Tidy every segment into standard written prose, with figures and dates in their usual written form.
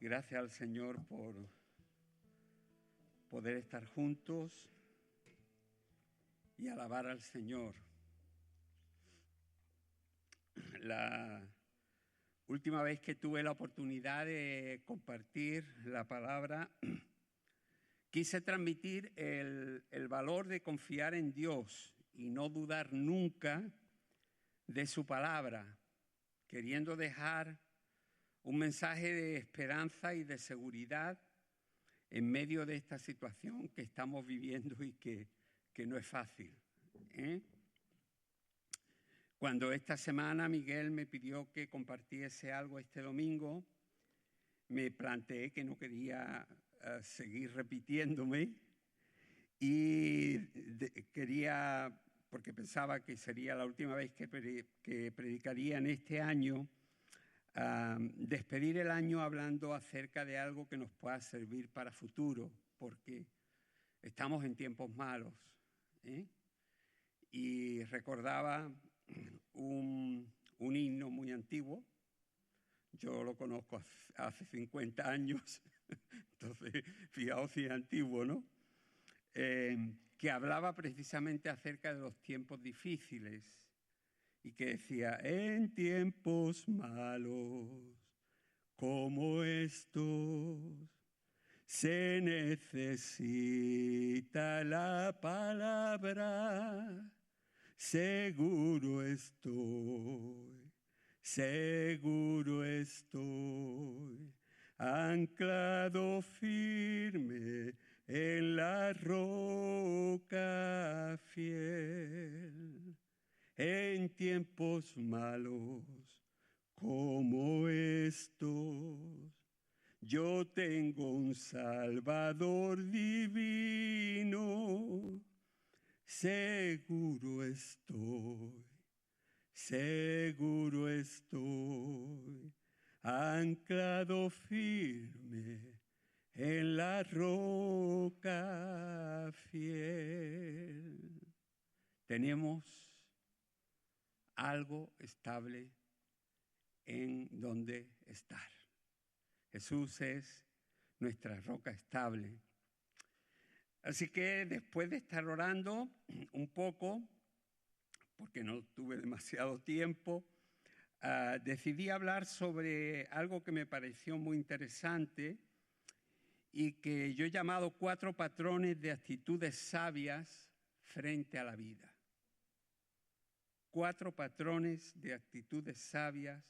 Gracias al Señor por poder estar juntos y alabar al Señor. La última vez que tuve la oportunidad de compartir la palabra, quise transmitir el valor de confiar en Dios y no dudar nunca de su palabra, queriendo dejar un mensaje de esperanza y de seguridad en medio de esta situación que estamos viviendo y que no es fácil. Cuando esta semana Miguel me pidió que compartiese algo este domingo, me planteé que no quería seguir repitiéndome y quería, porque pensaba que sería la última vez que predicaría en este año, despedir el año hablando acerca de algo que nos pueda servir para futuro, porque estamos en tiempos malos. Y recordaba un himno muy antiguo. Yo lo conozco hace 50 años, entonces fijaos si es antiguo, ¿no? Que hablaba precisamente acerca de los tiempos difíciles y que decía: en tiempos malos como estos se necesita la palabra. Seguro estoy, anclado firme en la roca fiel. En tiempos malos como estos, yo tengo un Salvador divino. Seguro estoy, anclado firme en la roca fiel. Tenemos algo estable en donde estar. Jesús es nuestra roca estable. Así que después de estar orando un poco, porque no tuve demasiado tiempo, decidí hablar sobre algo que me pareció muy interesante y que yo he llamado 4 patrones de actitudes sabias frente a la vida. 4 patrones de actitudes sabias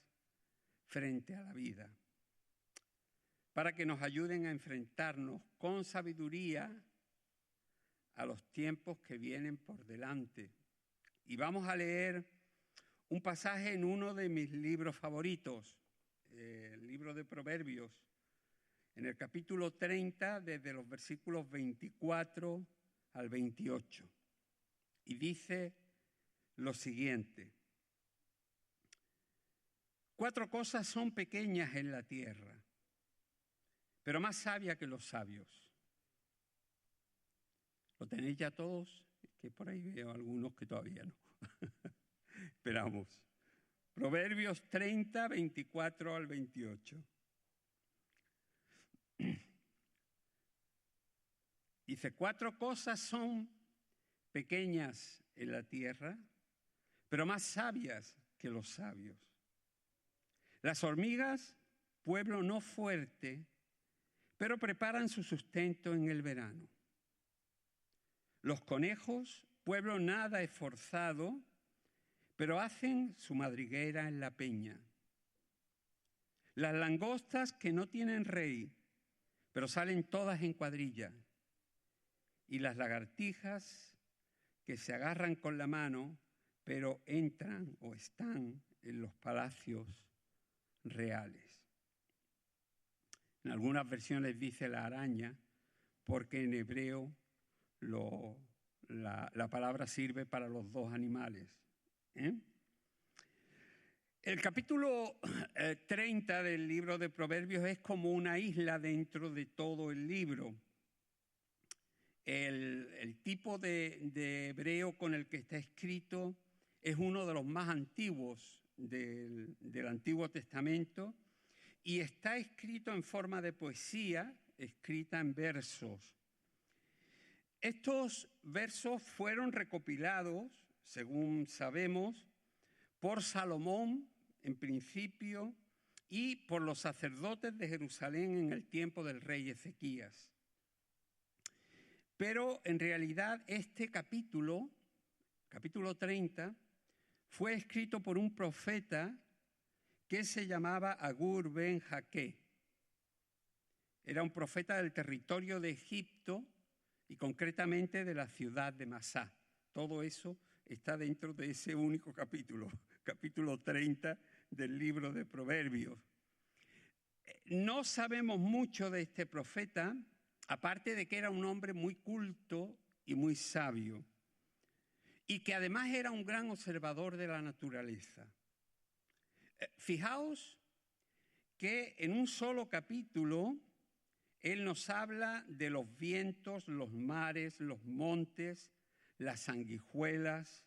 frente a la vida, para que nos ayuden a enfrentarnos con sabiduría a los tiempos que vienen por delante. Y vamos a leer un pasaje en uno de mis libros favoritos, el libro de Proverbios, en el capítulo 30, desde los versículos 24 al 28. Y dice lo siguiente: 4 cosas son pequeñas en la tierra, pero más sabias que los sabios. ¿Lo tenéis ya todos? Es que por ahí veo algunos que todavía no. Esperamos. Proverbios 30, 24 al 28. Dice: 4 cosas son pequeñas en la tierra, pero más sabias que los sabios. Las hormigas, pueblo no fuerte, pero preparan su sustento en el verano. Los conejos, pueblo nada esforzado, pero hacen su madriguera en la peña. Las langostas que no tienen rey, pero salen todas en cuadrilla. Y las lagartijas que se agarran con la mano, pero entran o están en los palacios reales. En algunas versiones dice la araña, porque en hebreo la palabra sirve para los 2 animales. El capítulo 30 del libro de Proverbios es como una isla dentro de todo el libro. El tipo de hebreo con el que está escrito es uno de los más antiguos del Antiguo Testamento y está escrito en forma de poesía, escrita en versos. Estos versos fueron recopilados, según sabemos, por Salomón en principio y por los sacerdotes de Jerusalén en el tiempo del rey Ezequías. Pero en realidad este capítulo 30, fue escrito por un profeta que se llamaba Agur ben Jaque. Era un profeta del territorio de Egipto y concretamente de la ciudad de Masá. Todo eso está dentro de ese único capítulo, capítulo 30 del libro de Proverbios. No sabemos mucho de este profeta, aparte de que era un hombre muy culto y muy sabio, y que además era un gran observador de la naturaleza. Fijaos que en un solo capítulo él nos habla de los vientos, los mares, los montes, las sanguijuelas,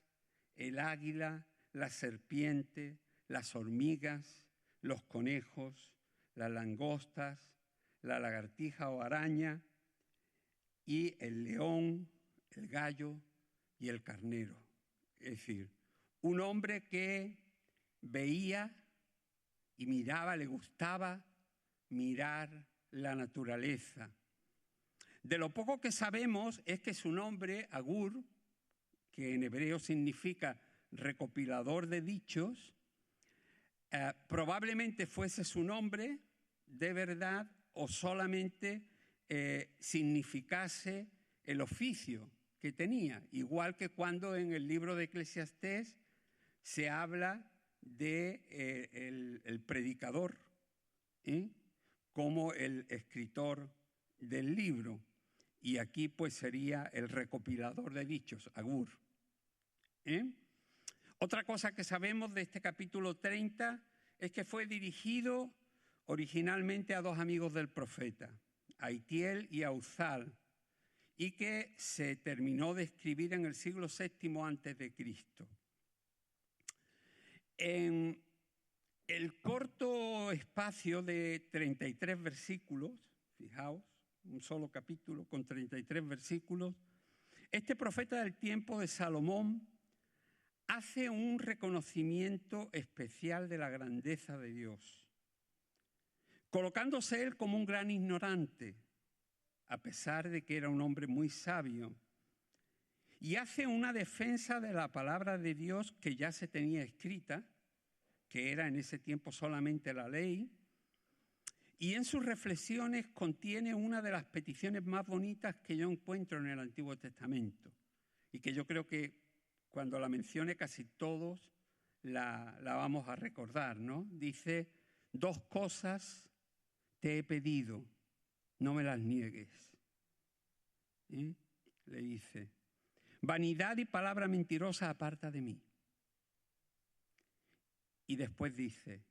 el águila, la serpiente, las hormigas, los conejos, las langostas, la lagartija o araña, y el león, el gallo y el carnero. Es decir, un hombre que veía y miraba, le gustaba mirar la naturaleza. De lo poco que sabemos es que su nombre, Agur, que en hebreo significa recopilador de dichos, probablemente fuese su nombre de verdad o solamente significase el oficio que tenía, igual que cuando en el libro de Eclesiastés se habla de el predicador, como el escritor del libro, y aquí pues sería el recopilador de dichos, Agur. Otra cosa que sabemos de este capítulo 30 es que fue dirigido originalmente a dos amigos del profeta, a Itiel y a Uzal, y que se terminó de escribir en el siglo VII antes de Cristo. En el corto espacio de 33 versículos, fijaos, un solo capítulo con 33 versículos, este profeta del tiempo de Salomón hace un reconocimiento especial de la grandeza de Dios, colocándose él como un gran ignorante, a pesar de que era un hombre muy sabio, y hace una defensa de la palabra de Dios que ya se tenía escrita, que era en ese tiempo solamente la ley, y en sus reflexiones contiene una de las peticiones más bonitas que yo encuentro en el Antiguo Testamento, y que yo creo que cuando la mencione casi todos la vamos a recordar, ¿no? Dice, 2 cosas te he pedido, no me las niegues. Le dice, vanidad y palabra mentirosa aparta de mí. Y después dice,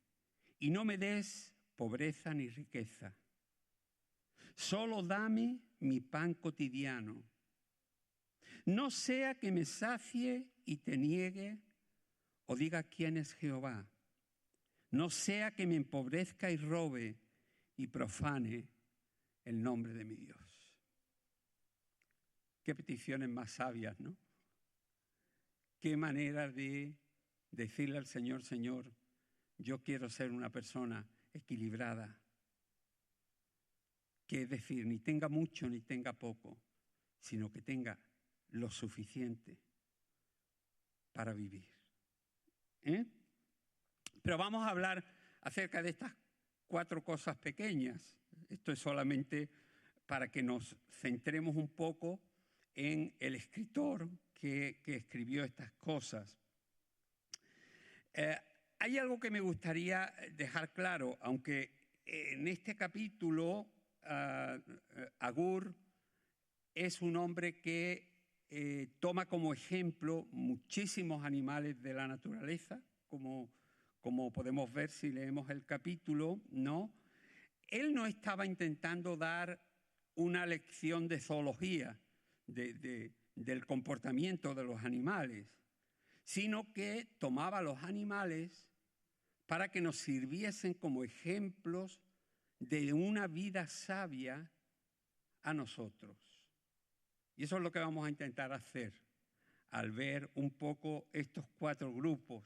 y no me des pobreza ni riqueza, solo dame mi pan cotidiano. No sea que me sacie y te niegue o diga quién es Jehová. No sea que me empobrezca y robe y profane el nombre de mi Dios. Qué peticiones más sabias, ¿no? Qué manera de decirle al Señor, Señor, yo quiero ser una persona equilibrada. Que es decir, ni tenga mucho ni tenga poco, sino que tenga lo suficiente para vivir. Pero vamos a hablar acerca de estas 4 cosas pequeñas. Esto es solamente para que nos centremos un poco en el escritor que escribió estas cosas. Hay algo que me gustaría dejar claro, aunque en este capítulo Agur es un hombre que toma como ejemplo muchísimos animales de la naturaleza, como podemos ver si leemos el capítulo, ¿no? Él no estaba intentando dar una lección de zoología, del comportamiento de los animales, sino que tomaba los animales para que nos sirviesen como ejemplos de una vida sabia a nosotros. Y eso es lo que vamos a intentar hacer al ver un poco estos 4 grupos.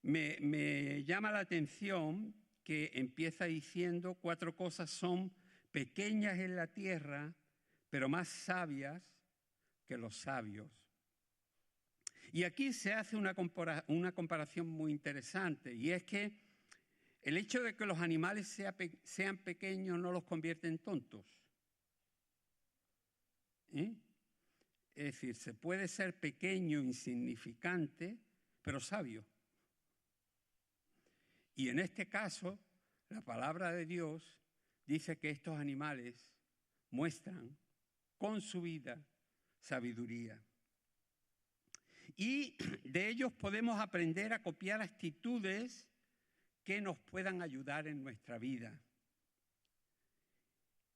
Me llama la atención que empieza diciendo 4 cosas son pequeñas en la tierra, pero más sabias que los sabios. Y aquí se hace una comparación muy interesante, y es que el hecho de que los animales sean pequeños no los convierte en tontos. Es decir, se puede ser pequeño, insignificante, pero sabio. Y en este caso, la palabra de Dios dice que estos animales muestran con su vida sabiduría. Y de ellos podemos aprender a copiar actitudes que nos puedan ayudar en nuestra vida.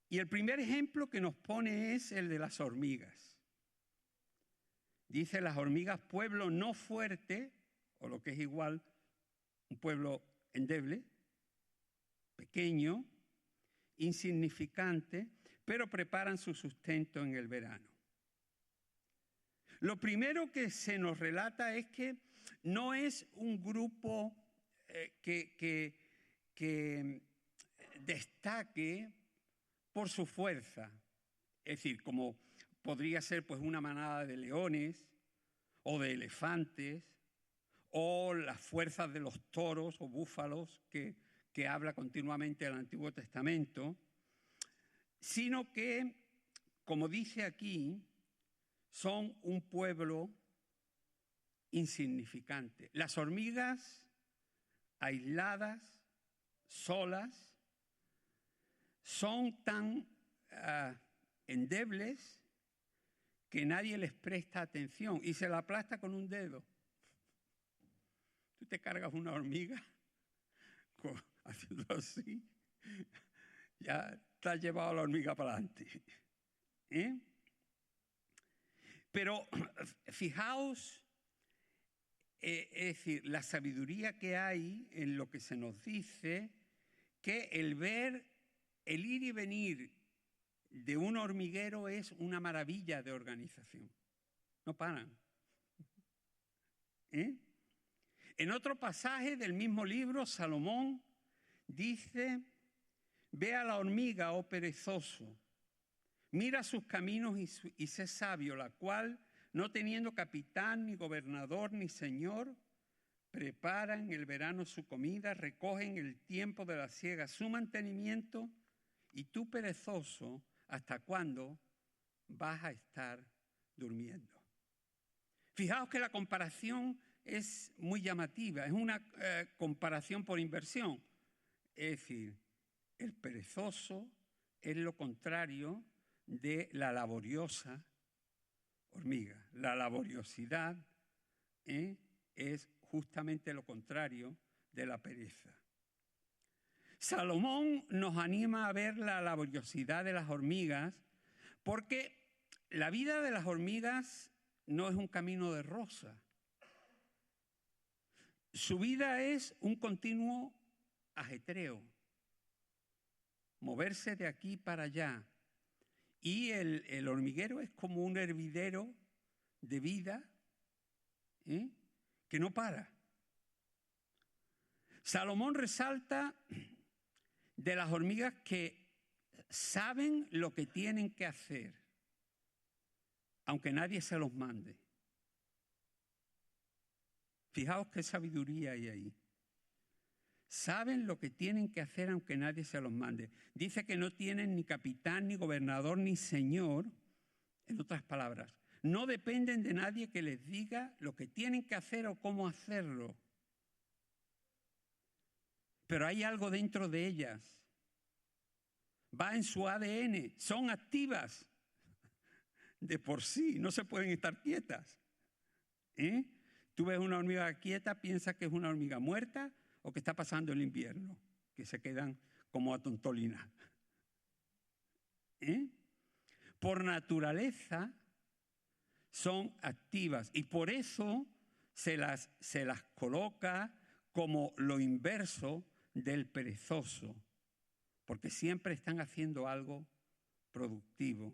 Y el primer ejemplo que nos pone es el de las hormigas. Dice: las hormigas, pueblo no fuerte, o lo que es igual, un pueblo endeble, pequeño, insignificante, pero preparan su sustento en el verano. Lo primero que se nos relata es que no es un grupo que destaque por su fuerza. Es decir, como podría ser pues una manada de leones o de elefantes o las fuerzas de los toros o búfalos que habla continuamente el Antiguo Testamento, sino que, como dice aquí, son un pueblo insignificante. Las hormigas, aisladas, solas, son tan endebles que nadie les presta atención y se la aplasta con un dedo. Tú te cargas una hormiga haciendo así, ya te has llevado la hormiga para adelante. Pero fijaos, es decir, la sabiduría que hay en lo que se nos dice, que el ir y venir de un hormiguero es una maravilla de organización. No paran. En otro pasaje del mismo libro, Salomón dice: ve a la hormiga, oh perezoso, mira sus caminos y sé sabio, la cual, no teniendo capitán, ni gobernador, ni señor, prepara en el verano su comida, recoge en el tiempo de la siega su mantenimiento, y tú, perezoso, ¿hasta cuándo vas a estar durmiendo? Fijaos que la comparación es muy llamativa, es una comparación por inversión. Es decir, el perezoso es lo contrario de la laboriosa hormiga. La laboriosidad es justamente lo contrario de la pereza. Salomón nos anima a ver la laboriosidad de las hormigas, porque la vida de las hormigas no es un camino de rosa. Su vida es un continuo ajetreo, moverse de aquí para allá. Y el hormiguero es como un hervidero de vida que no para. Salomón resalta de las hormigas que saben lo que tienen que hacer, aunque nadie se los mande. Fijaos qué sabiduría hay ahí. Saben lo que tienen que hacer aunque nadie se los mande. Dice que no tienen ni capitán, ni gobernador, ni señor. En otras palabras, no dependen de nadie que les diga lo que tienen que hacer o cómo hacerlo. Pero hay algo dentro de ellas. Va en su ADN. Son activas de por sí. No se pueden estar quietas. Tú ves una hormiga quieta, piensas que es una hormiga muerta o que está pasando el invierno, que se quedan como atontolinas. Por naturaleza son activas y por eso se las coloca como lo inverso del perezoso, porque siempre están haciendo algo productivo.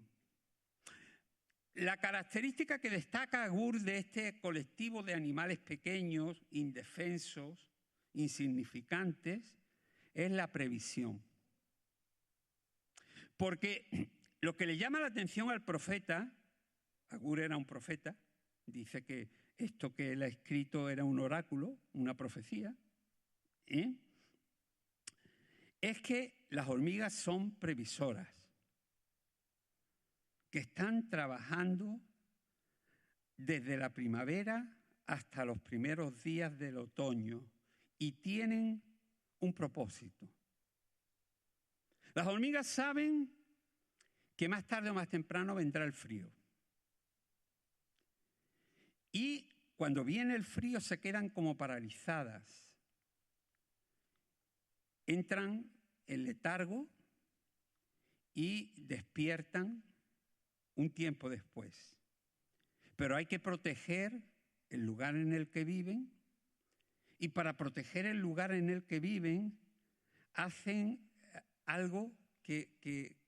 La característica que destaca a Gur de este colectivo de animales pequeños, indefensos, insignificantes, es la previsión. Porque lo que le llama la atención al profeta, Agur era un profeta, dice que esto que él ha escrito era un oráculo, una profecía, es que las hormigas son previsoras, que están trabajando desde la primavera hasta los primeros días del otoño y tienen un propósito. Las hormigas saben que más tarde o más temprano vendrá el frío. Y cuando viene el frío se quedan como paralizadas. Entran en letargo y despiertan un tiempo después. Pero hay que proteger el lugar en el que viven, y para proteger el lugar en el que viven hacen algo que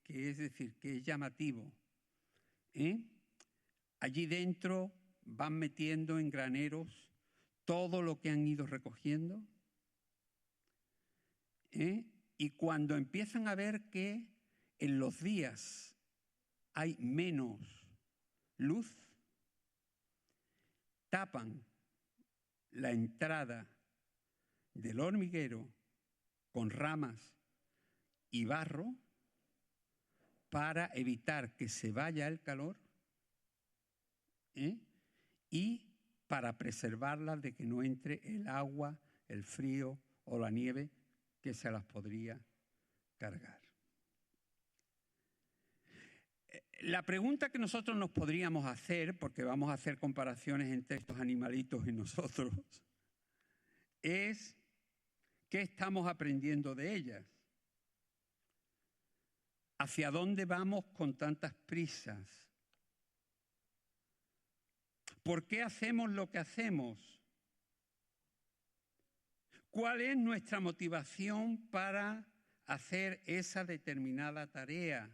es decir, que es llamativo. Allí dentro van metiendo en graneros todo lo que han ido recogiendo, y cuando empiezan a ver que en los días hay menos luz, tapan la entrada del hormiguero con ramas y barro para evitar que se vaya el calor, y para preservarlas de que no entre el agua, el frío o la nieve que se las podría cargar. La pregunta que nosotros nos podríamos hacer, porque vamos a hacer comparaciones entre estos animalitos y nosotros, es ¿qué estamos aprendiendo de ellas? ¿Hacia dónde vamos con tantas prisas? ¿Por qué hacemos lo que hacemos? ¿Cuál es nuestra motivación para hacer esa determinada tarea?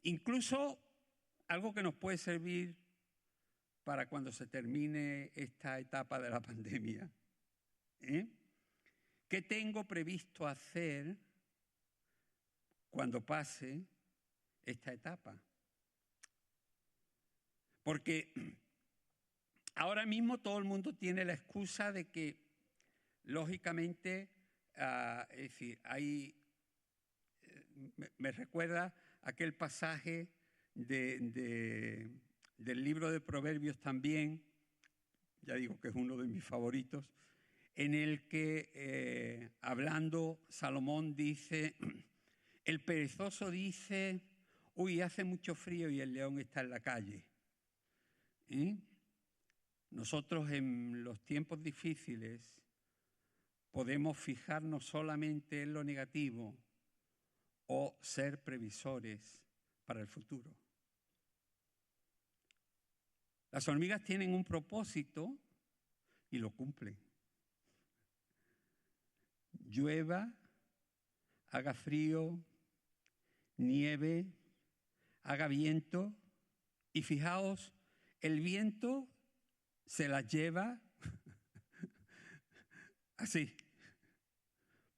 Incluso algo que nos puede servir para cuando se termine esta etapa de la pandemia. ¿Qué tengo previsto hacer cuando pase esta etapa? Porque ahora mismo todo el mundo tiene la excusa de que, lógicamente, es decir, me recuerda aquel pasaje del libro de Proverbios también, ya digo que es uno de mis favoritos, en el que, hablando, Salomón dice, el perezoso dice, uy, hace mucho frío y el león está en la calle. Nosotros en los tiempos difíciles podemos fijarnos solamente en lo negativo o ser previsores para el futuro. Las hormigas tienen un propósito y lo cumplen. Llueva, haga frío, nieve, haga viento, y fijaos, el viento se las lleva así,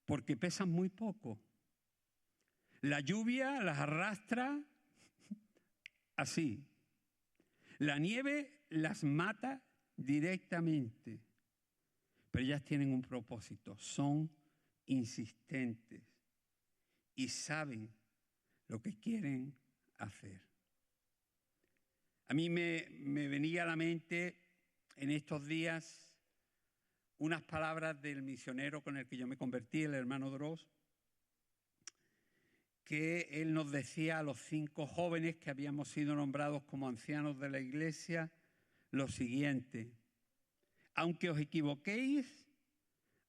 porque pesan muy poco. La lluvia las arrastra así. La nieve las mata directamente. Pero ellas tienen un propósito, son insistentes y saben lo que quieren hacer. A mí me venía a la mente en estos días unas palabras del misionero con el que yo me convertí, el hermano Dross, que él nos decía a los 5 jóvenes que habíamos sido nombrados como ancianos de la Iglesia lo siguiente: aunque os equivoquéis,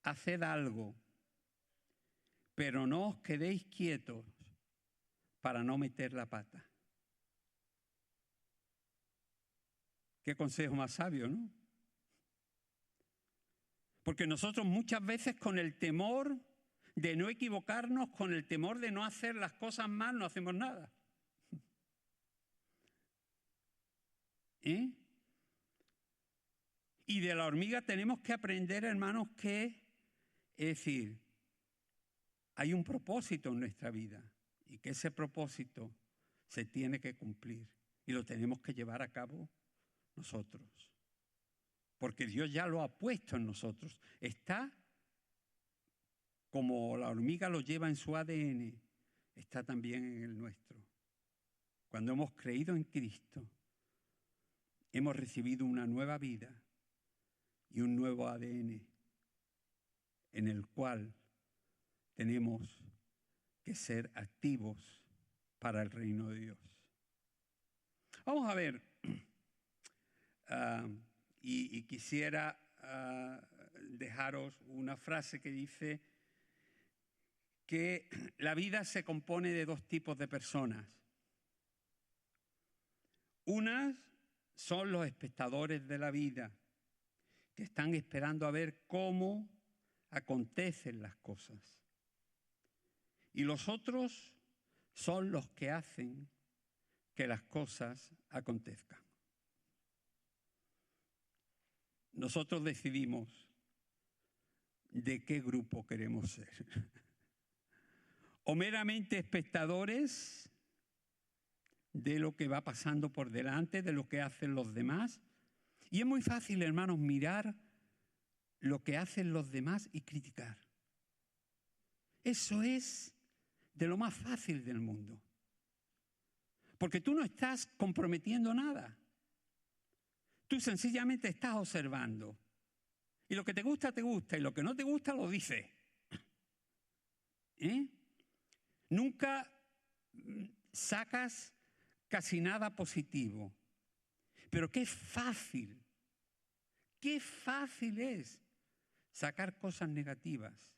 haced algo, pero no os quedéis quietos para no meter la pata. Qué consejo más sabio, ¿no? Porque nosotros muchas veces con el temor de no equivocarnos, con el temor de no hacer las cosas mal, no hacemos nada. ¿Eh? Y de la hormiga tenemos que aprender, hermanos, que, es decir, hay un propósito en nuestra vida y que ese propósito se tiene que cumplir y lo tenemos que llevar a cabo nosotros. Porque Dios ya lo ha puesto en nosotros. Está como la hormiga lo lleva en su ADN, está también en el nuestro. Cuando hemos creído en Cristo, hemos recibido una nueva vida y un nuevo ADN en el cual tenemos que ser activos para el reino de Dios. Vamos a ver, y quisiera dejaros una frase que dice que la vida se compone de dos tipos de personas. Unas son los espectadores de la vida, que están esperando a ver cómo acontecen las cosas. Y los otros son los que hacen que las cosas acontezcan. Nosotros decidimos de qué grupo queremos ser. O meramente espectadores de lo que va pasando por delante, de lo que hacen los demás. Y es muy fácil, hermanos, mirar lo que hacen los demás y criticar. Eso es de lo más fácil del mundo. Porque tú no estás comprometiendo nada. Tú sencillamente estás observando. Y lo que te gusta, y lo que no te gusta, lo dices. Nunca sacas casi nada positivo. Pero qué fácil es sacar cosas negativas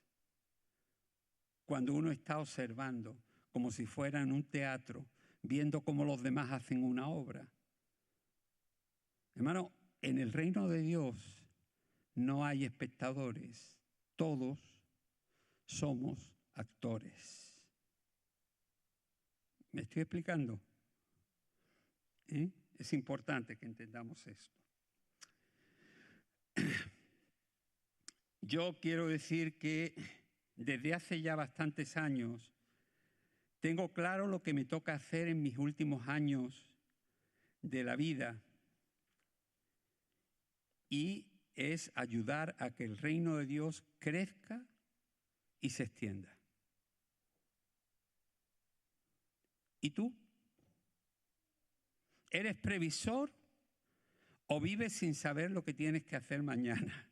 cuando uno está observando, como si fuera en un teatro, viendo cómo los demás hacen una obra. Hermano, en el reino de Dios no hay espectadores, todos somos actores. ¿Me estoy explicando? Es importante que entendamos esto. Yo quiero decir que desde hace ya bastantes años tengo claro lo que me toca hacer en mis últimos años de la vida y es ayudar a que el reino de Dios crezca y se extienda. ¿Y tú? ¿Eres previsor o vives sin saber lo que tienes que hacer mañana?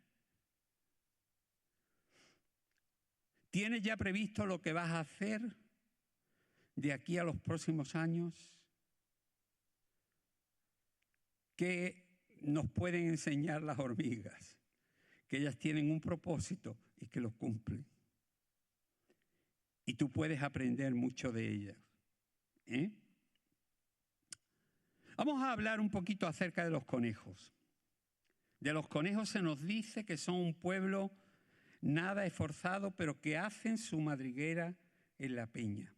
¿Tienes ya previsto lo que vas a hacer de aquí a los próximos años? ¿Qué nos pueden enseñar las hormigas? Que ellas tienen un propósito y que lo cumplen. Y tú puedes aprender mucho de ellas. Vamos a hablar un poquito acerca de los conejos. De los conejos se nos dice que son un pueblo nada esforzado, pero que hacen su madriguera en la peña.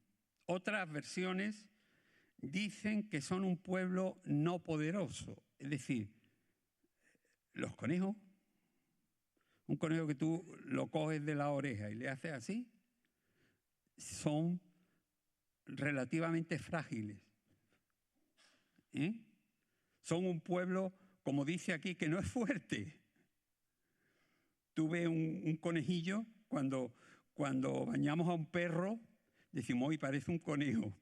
Otras versiones dicen que son un pueblo no poderoso. Es decir, los conejos, un conejo que tú lo coges de la oreja y le haces así, son relativamente frágiles. Son un pueblo, como dice aquí, que no es fuerte. Tuve un conejillo, cuando bañamos a un perro, decimos, hoy parece un conejo,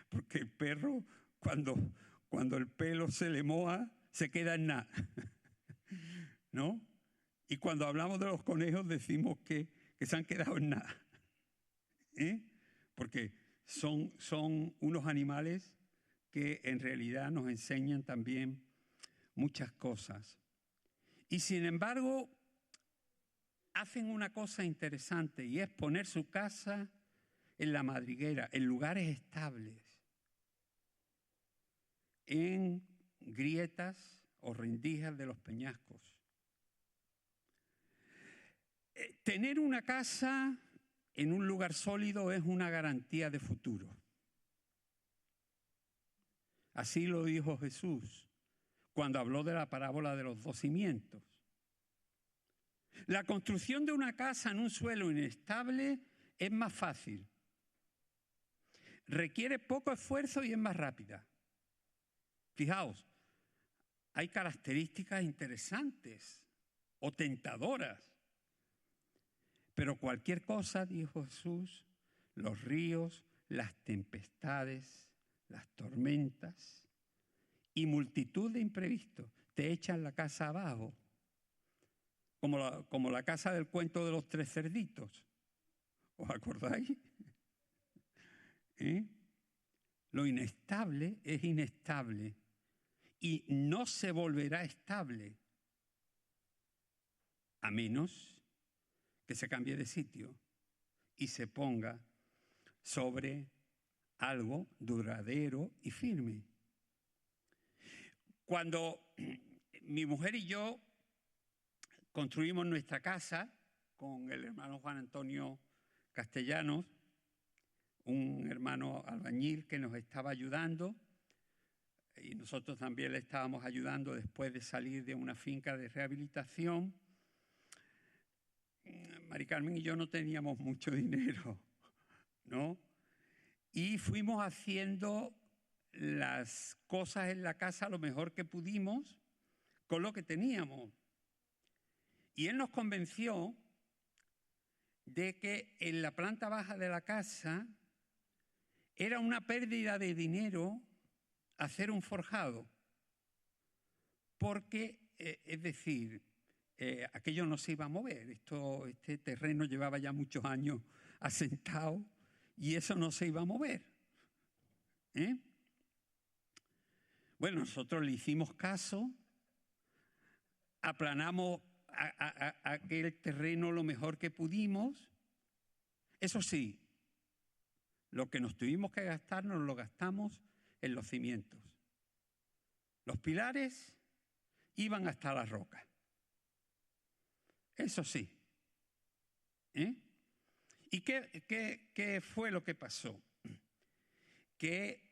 porque el perro, cuando el pelo se le moja, se queda en nada, ¿no? Y cuando hablamos de los conejos decimos que se han quedado en nada, porque son unos animales que en realidad nos enseñan también muchas cosas. Y sin embargo, hacen una cosa interesante y es poner su casa en la madriguera, en lugares estables, en grietas o rendijas de los peñascos. Tener una casa en un lugar sólido es una garantía de futuro. Así lo dijo Jesús cuando habló de la parábola de los 2 cimientos. La construcción de una casa en un suelo inestable es más fácil. Requiere poco esfuerzo y es más rápida. Fijaos, hay características interesantes o tentadoras. Pero cualquier cosa, dijo Jesús, los ríos, las tempestades, las tormentas y multitud de imprevistos te echan la casa abajo, como la casa del cuento de los 3 cerditos. ¿Os acordáis? Lo inestable es inestable y no se volverá estable a menos que se cambie de sitio y se ponga sobre algo duradero y firme. Cuando mi mujer y yo construimos nuestra casa con el hermano Juan Antonio Castellanos, un hermano albañil que nos estaba ayudando, y nosotros también le estábamos ayudando después de salir de una finca de rehabilitación. Mari Carmen y yo no teníamos mucho dinero, ¿no? Y fuimos haciendo las cosas en la casa lo mejor que pudimos con lo que teníamos. Y él nos convenció de que en la planta baja de la casa era una pérdida de dinero hacer un forjado. Porque, es decir, aquello no se iba a mover. Este terreno llevaba ya muchos años asentado y eso no se iba a mover. Bueno, nosotros le hicimos caso, aplanamos aquel terreno lo mejor que pudimos. Eso sí, lo que nos tuvimos que gastar nos lo gastamos en los cimientos. Los pilares iban hasta la roca. Eso sí. ¿Y qué fue lo que pasó? Que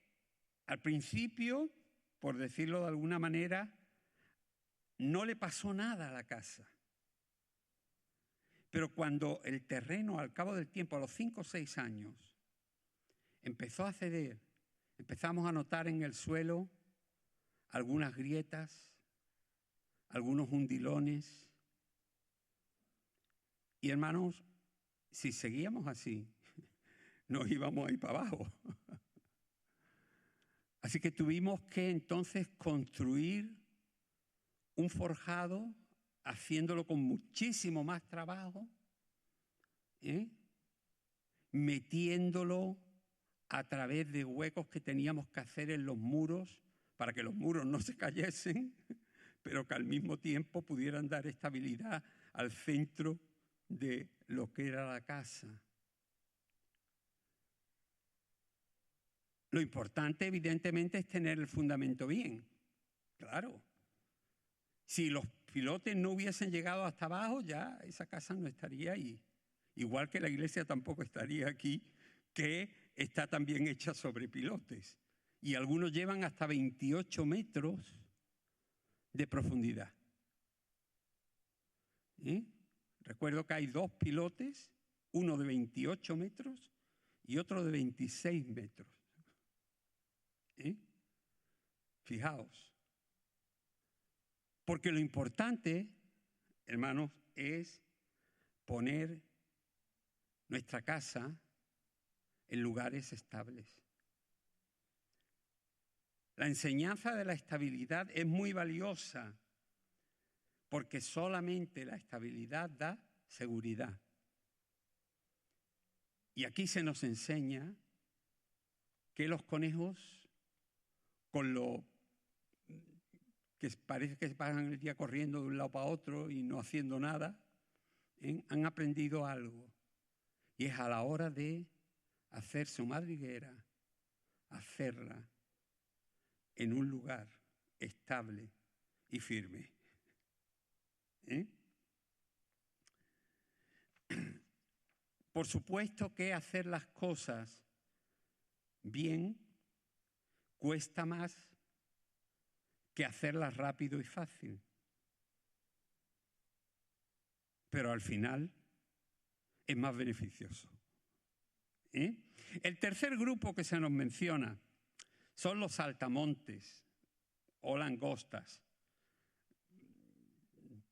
al principio, por decirlo de alguna manera, no le pasó nada a la casa. Pero cuando el terreno, al cabo del tiempo, a los 5 o 6 años, empezó a ceder, empezamos a notar en el suelo algunas grietas, algunos hundilones. Y hermanos, si seguíamos así, nos íbamos a ir para abajo. Así que tuvimos que entonces construir un forjado, haciéndolo con muchísimo más trabajo, metiéndolo a través de huecos que teníamos que hacer en los muros para que los muros no se cayesen, pero que al mismo tiempo pudieran dar estabilidad al centro de lo que era la casa. Lo importante, evidentemente, es tener el fundamento bien. Claro. Si los pilotes no hubiesen llegado hasta abajo, ya esa casa no estaría ahí. Igual que la iglesia tampoco estaría aquí, que está también hecha sobre pilotes. Y algunos llevan hasta 28 metros de profundidad. Recuerdo que hay 2 pilotes, uno de 28 metros y otro de 26 metros. Fijaos. Porque lo importante, hermanos, es poner nuestra casa en lugares estables. La enseñanza de la estabilidad es muy valiosa porque solamente la estabilidad da seguridad. Y aquí se nos enseña que los conejos, con lo que parece que se pasan el día corriendo de un lado para otro y no haciendo nada, han aprendido algo. Y es a la hora de hacer su madriguera, hacerla en un lugar estable y firme. Por supuesto que hacer las cosas bien cuesta más que hacerlas rápido y fácil. Pero al final es más beneficioso. El tercer grupo que se nos menciona son los saltamontes o langostas.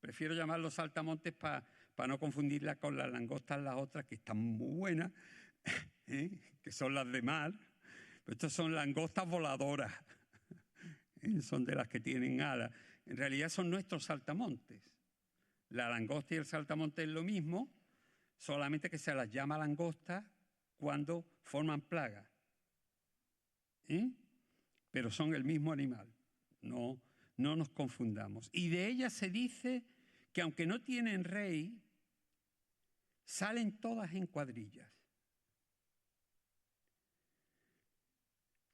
Prefiero llamarlos saltamontes para no confundirlas con las langostas, las otras que están muy buenas, que son las de mar. Pero estas son langostas voladoras, son de las que tienen alas. En realidad son nuestros saltamontes. La langosta y el saltamonte es lo mismo, solamente que se las llama langostas cuando forman plagas. Pero son el mismo animal, no nos confundamos. Y de ellas se dice que aunque no tienen rey, salen todas en cuadrillas.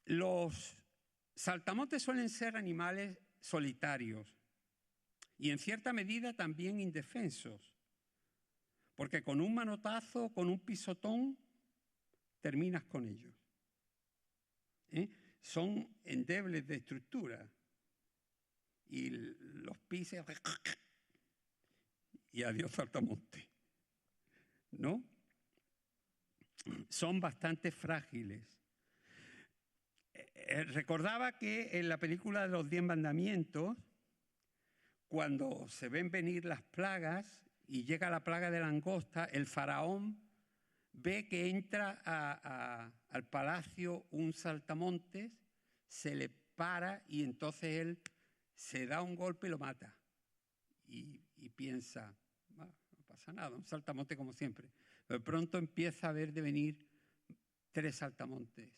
Los saltamontes suelen ser animales solitarios y en cierta medida también indefensos, porque con un manotazo, con un pisotón, terminas con ellos. Son endebles de estructura y los pises y adiós saltamonte, ¿no? Son bastante frágiles. Recordaba que en la película de los 10 mandamientos, cuando se ven venir las plagas y llega la plaga de langosta, el faraón ve que entra al palacio un saltamontes, se le para y entonces él se da un golpe y lo mata. Y piensa, no pasa nada, un saltamonte como siempre. Pero de pronto empieza a ver de venir 3 saltamontes,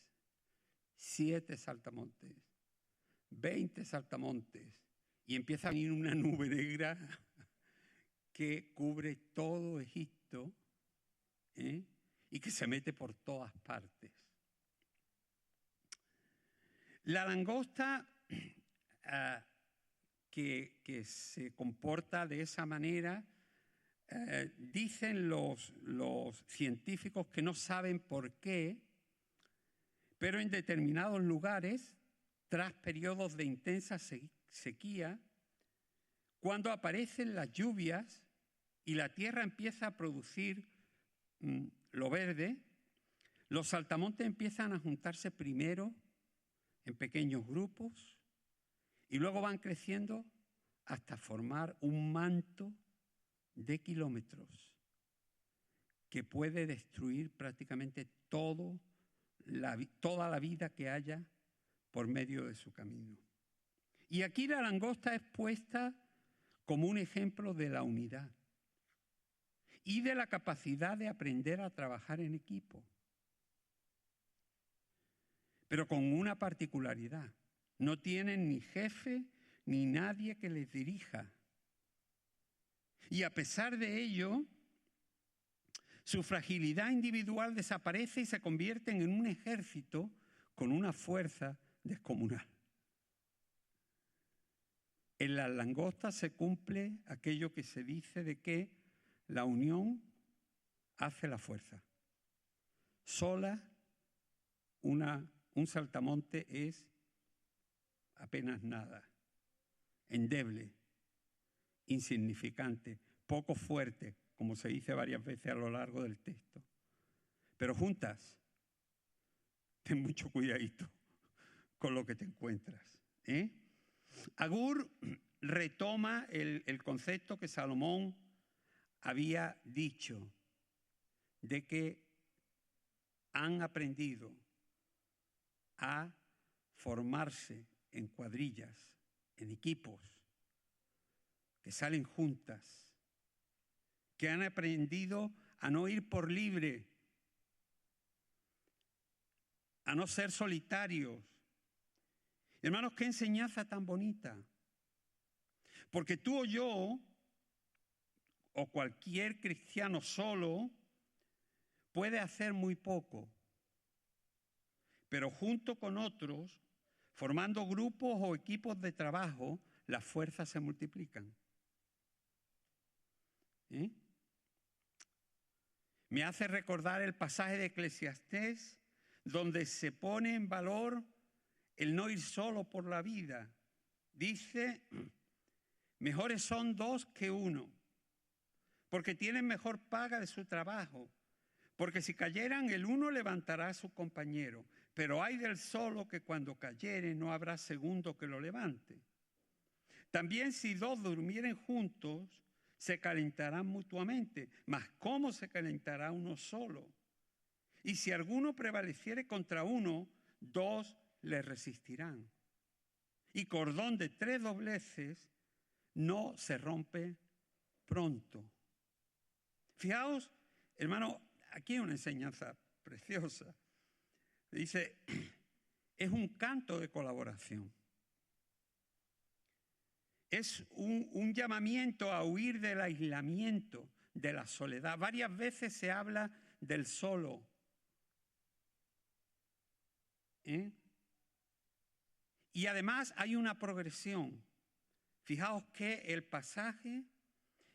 7 saltamontes, 20 saltamontes, y empieza a venir una nube negra que cubre todo Egipto, y que se mete por todas partes. La langosta que se comporta de esa manera, dicen los científicos que no saben por qué, pero en determinados lugares, tras periodos de intensa sequía, cuando aparecen las lluvias y la tierra empieza a producir lo verde, los saltamontes empiezan a juntarse primero en pequeños grupos y luego van creciendo hasta formar un manto de kilómetros que puede destruir prácticamente toda la vida que haya por medio de su camino. Y aquí la langosta es puesta como un ejemplo de la unidad y de la capacidad de aprender a trabajar en equipo. Pero con una particularidad: no tienen ni jefe ni nadie que les dirija. Y a pesar de ello, su fragilidad individual desaparece y se convierten en un ejército con una fuerza descomunal. En las langostas se cumple aquello que se dice de que la unión hace la fuerza. Sola un saltamonte es apenas nada, endeble, insignificante, poco fuerte, como se dice varias veces a lo largo del texto. Pero juntas, ten mucho cuidadito con lo que te encuentras. Agur retoma el concepto que Salomón había dicho de que han aprendido a formarse en cuadrillas, en equipos, que salen juntas, que han aprendido a no ir por libre, a no ser solitarios. Hermanos, qué enseñanza tan bonita. Porque tú o yo, o cualquier cristiano solo, puede hacer muy poco. Pero junto con otros, formando grupos o equipos de trabajo, las fuerzas se multiplican. Me hace recordar el pasaje de Eclesiastés, donde se pone en valor el no ir solo por la vida. Dice, mejores son dos que uno, porque tienen mejor paga de su trabajo. Porque si cayeran, el uno levantará a su compañero, pero hay del solo que cuando cayere no habrá segundo que lo levante. También si dos durmieren juntos, se calentarán mutuamente, mas ¿cómo se calentará uno solo? Y si alguno prevaleciere contra uno, dos le resistirán. Y cordón de 3 dobleces no se rompe pronto. Fijaos, hermano, aquí hay una enseñanza preciosa. Dice, es un canto de colaboración. Es un llamamiento a huir del aislamiento, de la soledad. Varias veces se habla del solo. Y además hay una progresión. Fijaos que el pasaje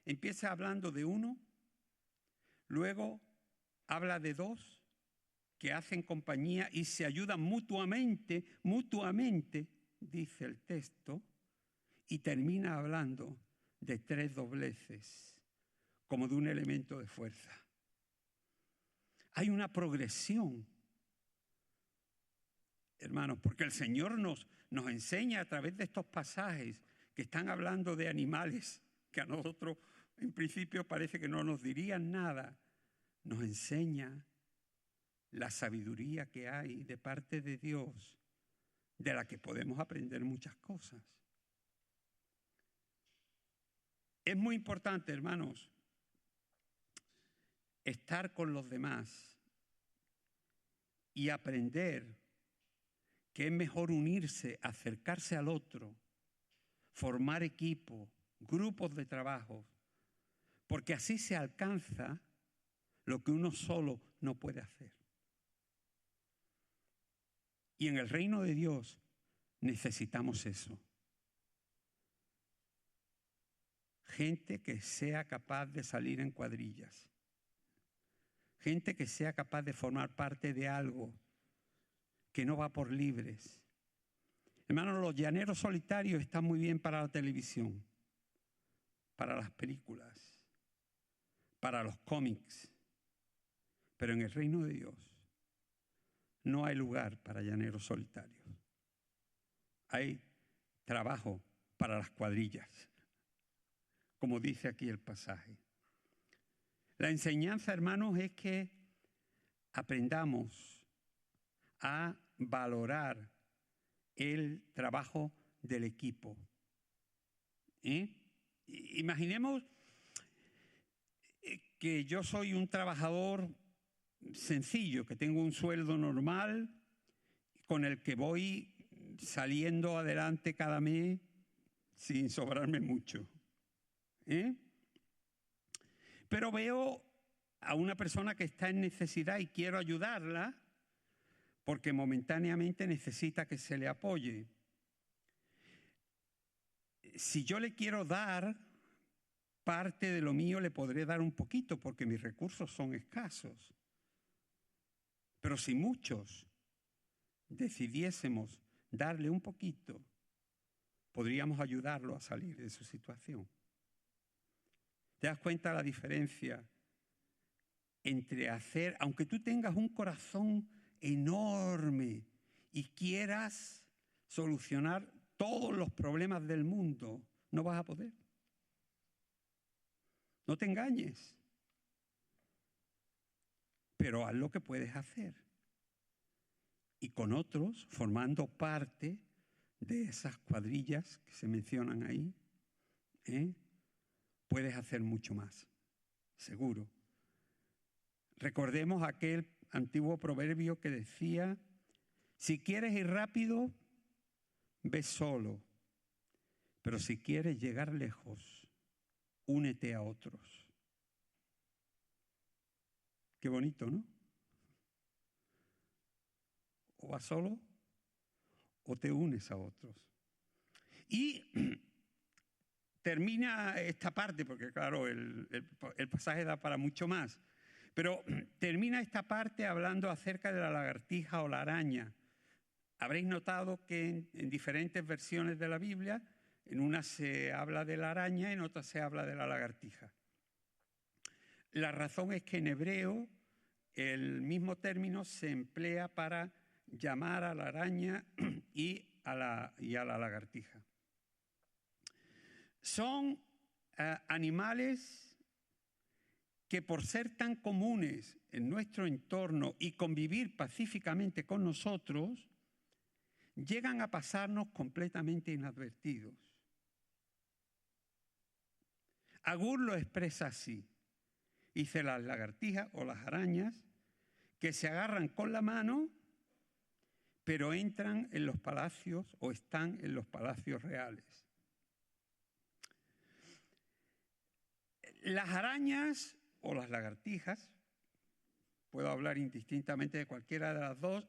empieza hablando de uno, luego habla de dos que hacen compañía y se ayudan mutuamente, dice el texto, y termina hablando de 3 dobleces, como de un elemento de fuerza. Hay una progresión, hermanos, porque el Señor nos enseña a través de estos pasajes que están hablando de animales que a nosotros en principio parece que no nos dirían nada. Nos enseña la sabiduría que hay de parte de Dios, de la que podemos aprender muchas cosas. Es muy importante, hermanos, estar con los demás y aprender que es mejor unirse, acercarse al otro, formar equipo, grupos de trabajo, porque así se alcanza lo que uno solo no puede hacer. Y en el reino de Dios necesitamos eso. Gente que sea capaz de salir en cuadrillas. Gente que sea capaz de formar parte de algo que no va por libres. Hermanos, los llaneros solitarios están muy bien para la televisión, para las películas, para los cómics. Pero en el reino de Dios no hay lugar para llaneros solitarios. Hay trabajo para las cuadrillas, como dice aquí el pasaje. La enseñanza, hermanos, es que aprendamos a valorar el trabajo del equipo. Imaginemos que yo soy un trabajador sencillo, que tengo un sueldo normal con el que voy saliendo adelante cada mes sin sobrarme mucho. Pero veo a una persona que está en necesidad y quiero ayudarla porque momentáneamente necesita que se le apoye. Si yo le quiero dar parte de lo mío, le podré dar un poquito porque mis recursos son escasos. Pero si muchos decidiésemos darle un poquito, podríamos ayudarlo a salir de su situación. ¿Te das cuenta la diferencia entre hacer, aunque tú tengas un corazón enorme y quieras solucionar todos los problemas del mundo, no vas a poder? No te engañes. Pero haz lo que puedes hacer. Y con otros, formando parte de esas cuadrillas que se mencionan ahí, puedes hacer mucho más, seguro. Recordemos aquel antiguo proverbio que decía, si quieres ir rápido, ve solo, pero si quieres llegar lejos, únete a otros. Qué bonito, ¿no? O vas solo o te unes a otros. Y termina esta parte, porque claro, el pasaje da para mucho más. Pero termina esta parte hablando acerca de la lagartija o la araña. Habréis notado que en diferentes versiones de la Biblia, en una se habla de la araña, en otra se habla de la lagartija. La razón es que en hebreo el mismo término se emplea para llamar a la araña y a la lagartija. Son animales que por ser tan comunes en nuestro entorno y convivir pacíficamente con nosotros, llegan a pasarnos completamente inadvertidos. Agur lo expresa así. Dice: las lagartijas o las arañas que se agarran con la mano, pero entran en los palacios o están en los palacios reales. Las arañas o las lagartijas, puedo hablar indistintamente de cualquiera de las dos,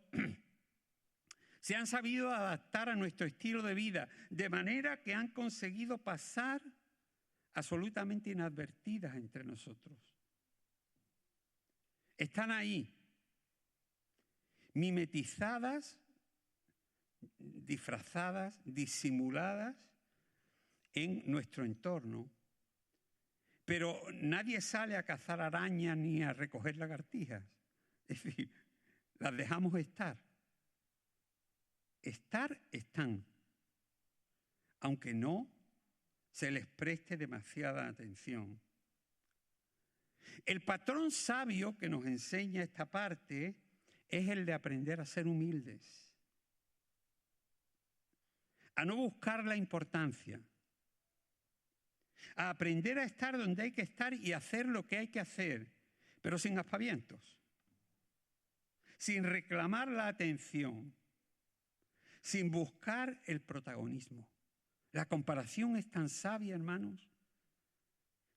se han sabido adaptar a nuestro estilo de vida, de manera que han conseguido pasar absolutamente inadvertidas entre nosotros. Están ahí, mimetizadas, disfrazadas, disimuladas en nuestro entorno. Pero nadie sale a cazar arañas ni a recoger lagartijas. Es decir, las dejamos estar. Están, aunque no se les preste demasiada atención. El patrón sabio que nos enseña esta parte es el de aprender a ser humildes, a no buscar la importancia, a aprender a estar donde hay que estar y hacer lo que hay que hacer, pero sin aspavientos, sin reclamar la atención, sin buscar el protagonismo. La comparación es tan sabia, hermanos.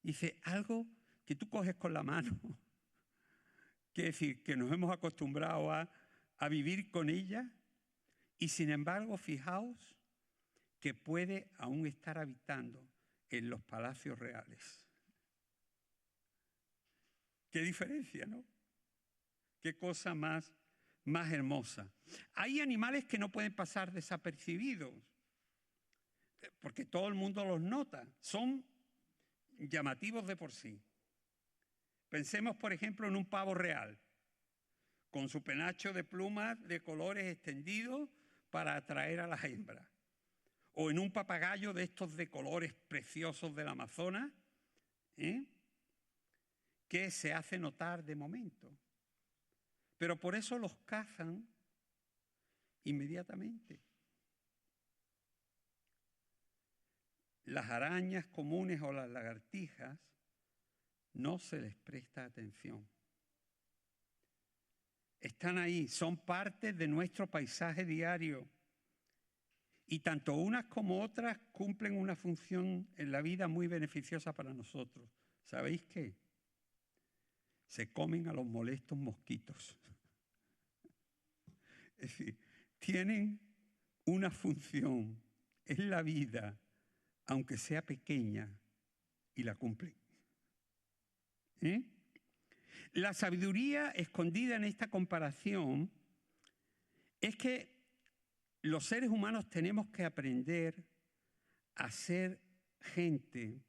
Dice, algo que tú coges con la mano, quiere decir que nos hemos acostumbrado a vivir con ella, y sin embargo, fijaos que puede aún estar habitando en los palacios reales. Qué diferencia, ¿no? Qué cosa más hermosa. Hay animales que no pueden pasar desapercibidos, porque todo el mundo los nota. Son llamativos de por sí. Pensemos, por ejemplo, en un pavo real, con su penacho de plumas de colores extendidos para atraer a las hembras. O en un papagayo de estos de colores preciosos del Amazonas, que se hace notar de momento. Pero por eso los cazan inmediatamente. Las arañas comunes o las lagartijas no se les presta atención. Están ahí, son parte de nuestro paisaje diario. Y tanto unas como otras cumplen una función en la vida muy beneficiosa para nosotros. ¿Sabéis qué? Se comen a los molestos mosquitos. Es decir, tienen una función en la vida, aunque sea pequeña, y la cumplen. La sabiduría escondida en esta comparación es que los seres humanos tenemos que aprender a ser gente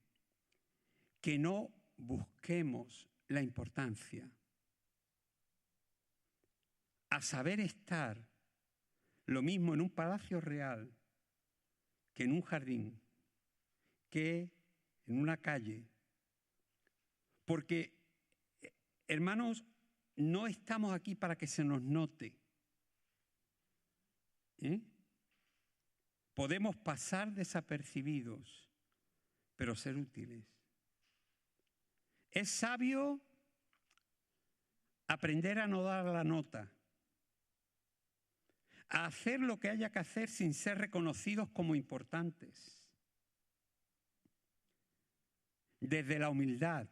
que no busquemos la importancia, a saber estar lo mismo en un palacio real que en un jardín, que en una calle. Porque, hermanos, no estamos aquí para que se nos note. Podemos pasar desapercibidos, pero ser útiles. Es sabio aprender a no dar la nota, a hacer lo que haya que hacer sin ser reconocidos como importantes. Desde la humildad,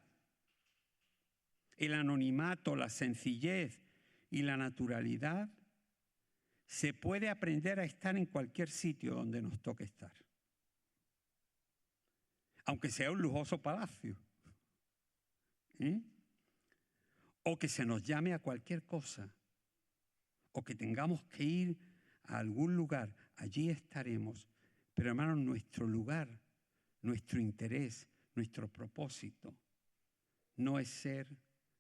el anonimato, la sencillez y la naturalidad, se puede aprender a estar en cualquier sitio donde nos toque estar. Aunque sea un lujoso palacio. o que se nos llame a cualquier cosa, o que tengamos que ir a algún lugar, allí estaremos. Pero hermanos, nuestro lugar, nuestro interés, nuestro propósito, no es ser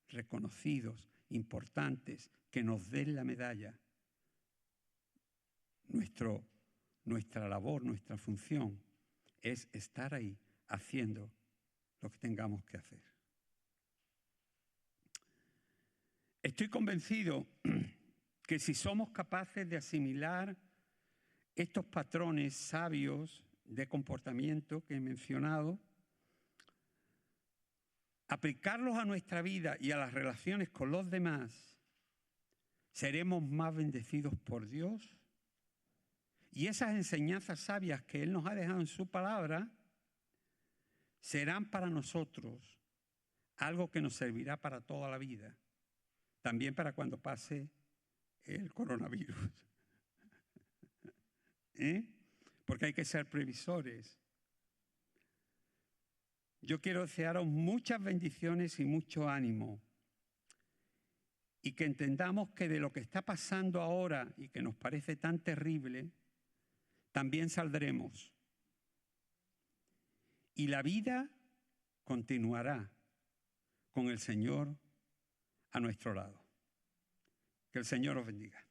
reconocidos, importantes, que nos den la medalla. Nuestra labor, nuestra función es estar ahí haciendo lo que tengamos que hacer. Estoy convencido que si somos capaces de asimilar estos patrones sabios de comportamiento que he mencionado, aplicarlos a nuestra vida y a las relaciones con los demás, seremos más bendecidos por Dios. Y esas enseñanzas sabias que Él nos ha dejado en su palabra serán para nosotros algo que nos servirá para toda la vida, también para cuando pase el coronavirus. Porque hay que ser previsores. Yo quiero desearos muchas bendiciones y mucho ánimo. Y que entendamos que de lo que está pasando ahora y que nos parece tan terrible, también saldremos. Y la vida continuará con el Señor a nuestro lado. Que el Señor os bendiga.